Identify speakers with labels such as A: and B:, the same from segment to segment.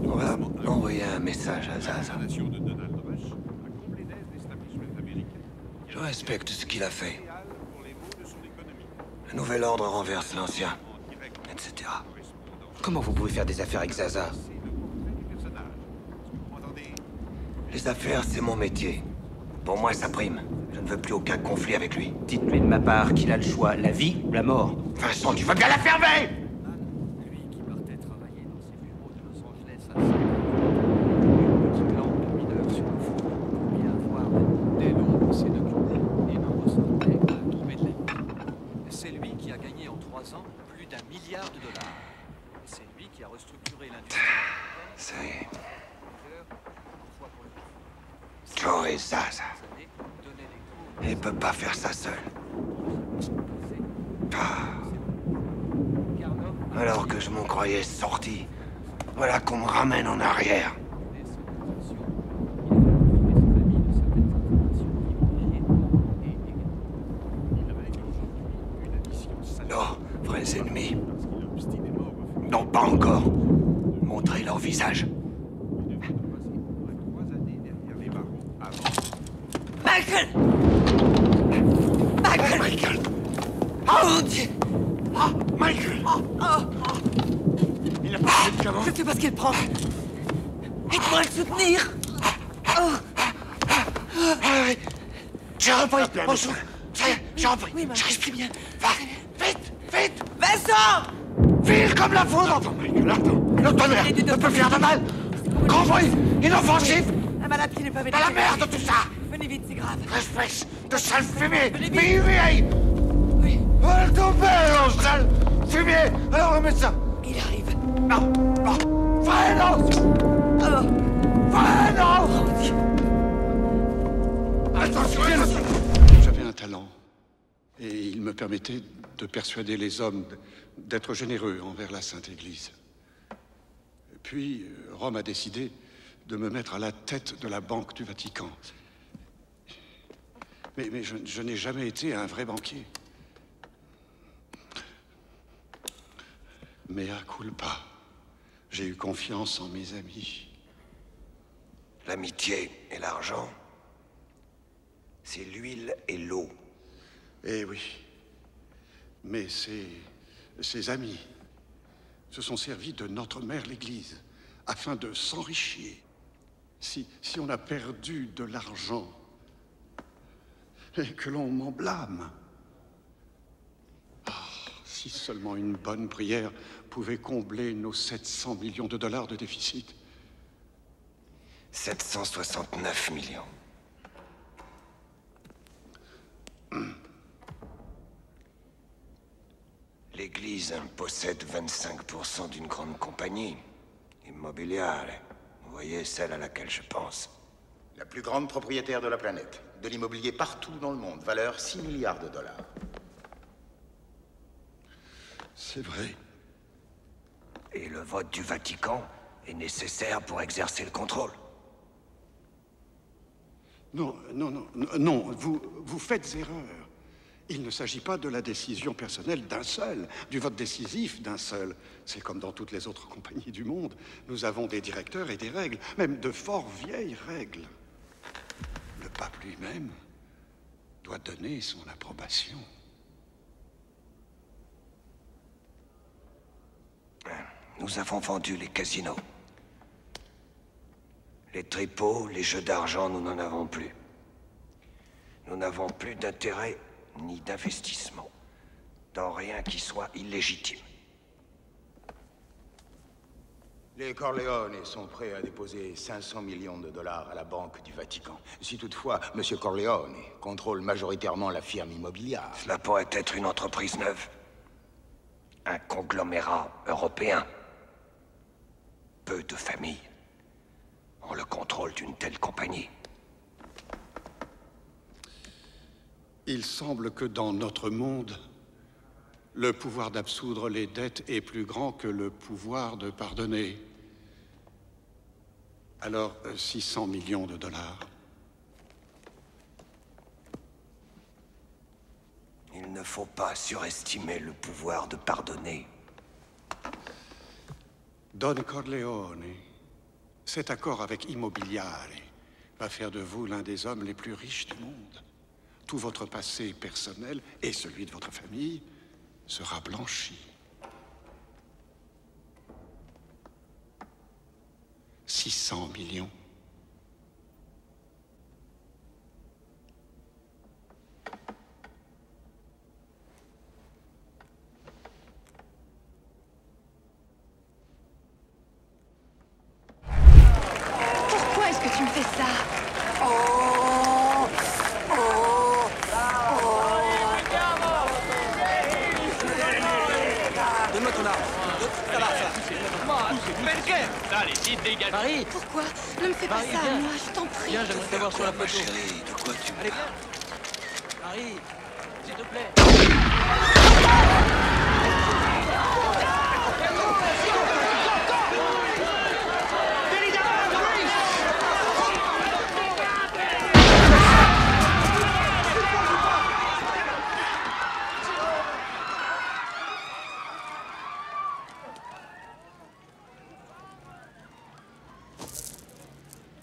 A: On va envoyer un message à Zaza. Je respecte ce qu'il a fait. Le nouvel ordre renverse l'ancien, etc.
B: Comment vous pouvez faire des affaires avec Zaza?
A: Les affaires, c'est mon métier. Pour moi, ça prime. Je ne veux plus aucun conflit avec lui.
B: Dites-lui de ma part qu'il a le choix, la vie ou la mort.
A: Vincent, tu veux bien la fermer?
C: Lui qui partait travailler dans ses bureaux de Los Angeles à 50 une petite lampe de mineur sur le front pour bien voir dès l'ombre ses documents et n'en ressortait qu'à tomber de la nuit. C'est lui qui a gagné en 3 ans plus d'1 milliard de dollars. C'est lui qui a restructuré l'industrie.
A: C'est... Joe et Zaza. Il peut pas faire ça seul. Ah. Alors que je m'en croyais sorti, voilà qu'on me ramène en arrière. Non, vrais ennemis. Non, pas encore. Montrez leur visage.
D: Michael! Michael!
A: Michael!
D: Oh mon Dieu!
A: Ah, Michael! Il a pas fait de médicaments?
D: Je sais pas ce qu'il prend. Aide-moi à le soutenir! Oh!
A: Allez, j'ai repris. Bonjour. Ça y est, j'ai repris.
D: Oui,
A: Je respire
D: bien.
A: Va, vite, vite!
D: Vincent!
A: File comme la foudre! Attends, Michael, attends. Le tonnerre ne peut faire de mal. Grand bruit, inoffensif.
D: Un malade qui n'est pas
A: Dans la merde, tout ça!
D: Venez vite, c'est grave.
A: Espèce de sale fumier!
D: Venez vite.
A: Vieille!
D: Oui,
A: Va le tomber, en sale fumier! Alors le médecin!
D: il arrive.
A: Non! Non! Freno!
D: Oh!
A: Freno!
D: Oh mon Dieu!
A: Attention, attention!
E: J'avais un talent, et il me permettait de persuader les hommes d'être généreux envers la Sainte Église. Puis, Rome a décidé de me mettre à la tête de la Banque du Vatican. Mais je n'ai jamais été un vrai banquier. Mea culpa. J'ai eu confiance en mes amis.
A: L'amitié et l'argent, c'est l'huile et l'eau.
E: Eh oui. Mais ces amis se sont servis de notre mère l'Église afin de s'enrichir. Si on a perdu de l'argent et que l'on m'en blâme. Ah, si seulement une bonne prière pouvait combler nos 700 millions de dollars de déficit.
A: 769 millions. L'Église possède 25% d'une grande compagnie immobilière. Vous voyez, celle à laquelle je pense.
F: La plus grande propriétaire de la planète. De l'immobilier partout dans le monde. Valeur 6 milliards de dollars.
E: C'est vrai.
A: Et le vote du Vatican est nécessaire pour exercer le contrôle.
E: Non, vous faites erreur. Il ne s'agit pas de la décision personnelle d'un seul, du vote décisif d'un seul. C'est comme dans toutes les autres compagnies du monde. Nous avons des directeurs et des règles, même de fort vieilles règles. Le pape lui-même doit donner son approbation.
A: Nous avons vendu les casinos. Les tripots, les jeux d'argent, nous n'en avons plus. Nous n'avons plus d'intérêt ni d'investissement dans rien qui soit illégitime.
F: Les Corleone sont prêts à déposer 500 millions de dollars à la Banque du Vatican. Si toutefois, M. Corleone contrôle majoritairement la firme immobilière.
A: Cela pourrait être une entreprise neuve. Un conglomérat européen. Peu de familles ont le contrôle d'une telle compagnie.
E: Il semble que dans notre monde, le pouvoir d'absoudre les dettes est plus grand que le pouvoir de pardonner. Alors, 600 millions de dollars.
A: Il ne faut pas surestimer le pouvoir de pardonner.
E: Don Corleone Cet accord avec Immobiliare va faire de vous l'un des hommes les plus riches du monde. Tout votre passé personnel et celui de votre famille sera blanchi. 600 millions.
G: Pourquoi est-ce que tu me fais ça?
D: Donne-moi ton arme. Ça va, ça va.
C: Allez, vite, dégage.
D: Marie,
G: Pourquoi? Ne me fais pas
D: Marie,
G: ça à
D: viens.
G: moi, je t'en prie.
D: viens, j'aimerais t'avoir sur la
A: Ma
D: photo.
A: chérie, de quoi tu me
D: Allez,
A: parles?
D: viens. Marie, s'il te plaît.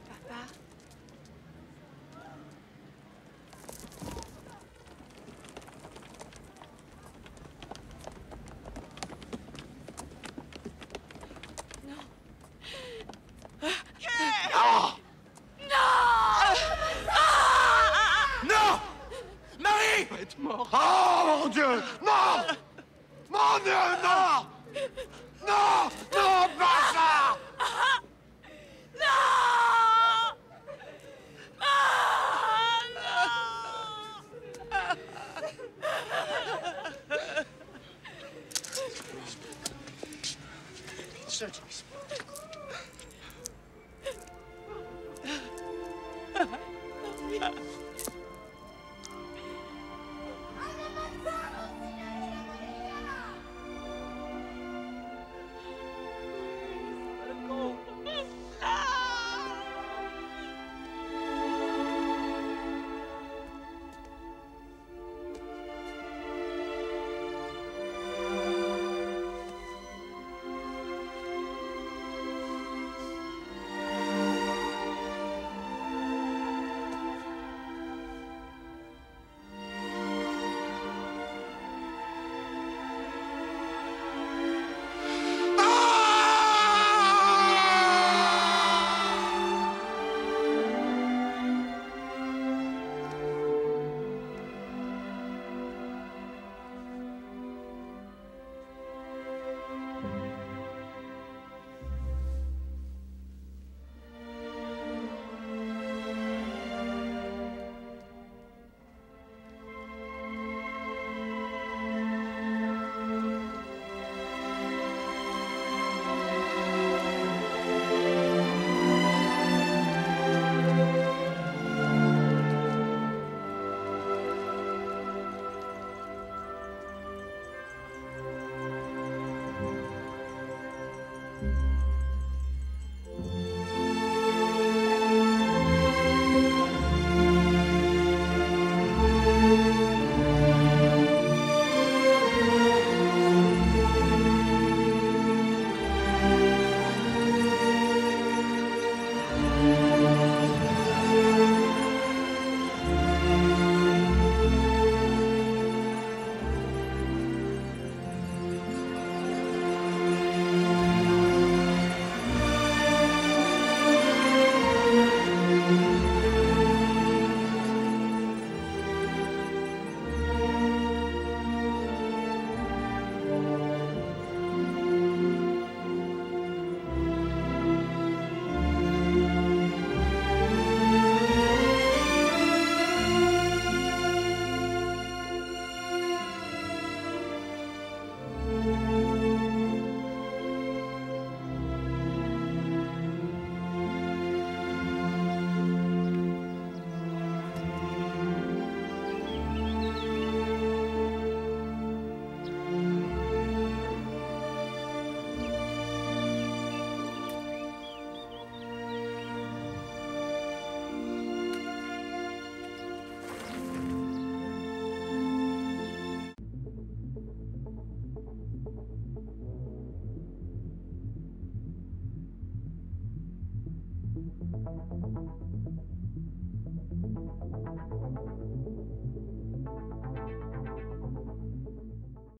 G: Papa?
F: Non! Marie!
C: Être mort.
F: Oh mon Dieu! Non! Mon Dieu, non! Non! Non, pas ça!